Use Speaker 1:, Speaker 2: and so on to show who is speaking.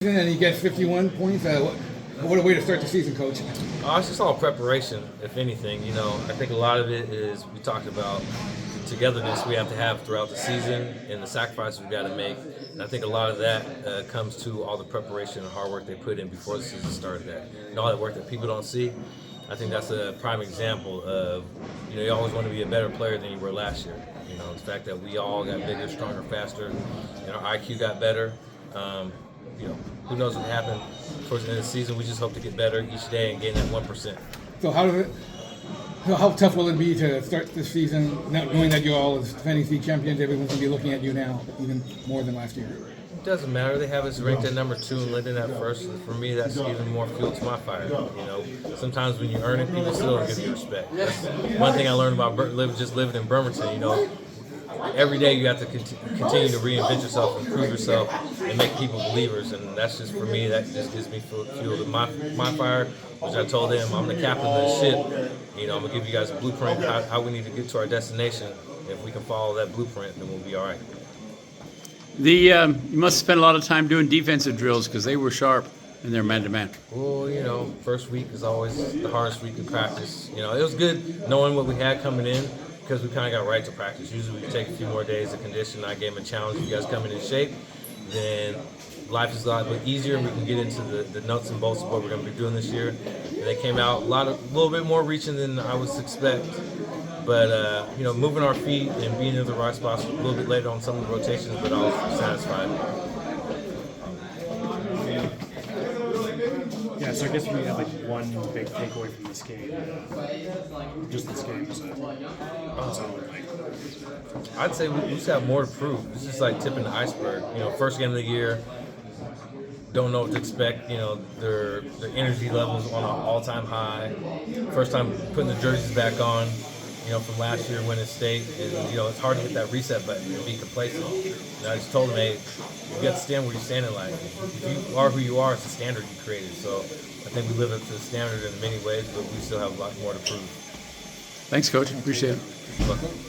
Speaker 1: And he gets 51 points. What a way to start the season, Coach.
Speaker 2: It's just all preparation, if anything. I think a lot of it is we talked about the togetherness we have to have throughout the season and the sacrifices we've got to make. And I think a lot of that comes to all the preparation and hard work they put in before the season started. And all that work that people don't see. I think that's a prime example of, you always want to be a better player than you were last year. The fact that we all got bigger, stronger, faster, and our IQ got better. Who knows what happened towards the end of the season. We just hope to get better each day and gain that 1%.
Speaker 1: So how tough will it be to start this season, knowing that you're all as defending league champions? Everyone's going to be looking at you now even more than last year.
Speaker 2: It doesn't matter. They have us ranked at number 2 and Linden at first. For me, that's even more fuel to my fire. Sometimes when you earn it, people still don't give you respect. That's one thing I learned about just living in Bremerton. Every day you have to continue to reinvent yourself, improve yourself, and make people believers. And that's just, for me, that just gives me fuel to my fire, which I told them, I'm the captain of the ship. I'm going to give you guys a blueprint how we need to get to our destination. If we can follow that blueprint, then we'll be all right.
Speaker 3: You must have spent a lot of time doing defensive drills because they were sharp in their man-to-man.
Speaker 2: Well, first week is always the hardest week in practice. It was good knowing what we had coming in, because we kind of got right to practice. Usually we take a few more days to condition. I gave them a challenge. You guys coming in shape, then life is a lot easier, and we can get into the nuts and bolts of what we're going to be doing this year. And they came out a little bit more reaching than I would expect. But, moving our feet and being in the right spots a little bit later on some of the rotations, but I was satisfied.
Speaker 4: Yeah, so I guess we have one big takeaway from this game. Just this game.
Speaker 2: I'd say we just have more to prove. This is like tipping the iceberg. First game of the year, don't know what to expect. Their energy levels on an all-time high. First time putting the jerseys back on, from last year winning state. And, it's hard to hit that reset button and be complacent. I just told them, hey, you got to stand where you're standing. Like, if you are who you are, it's the standard you created. So I think we live up to the standard in many ways, but we still have a lot more to prove.
Speaker 3: Thanks, Coach. Appreciate it.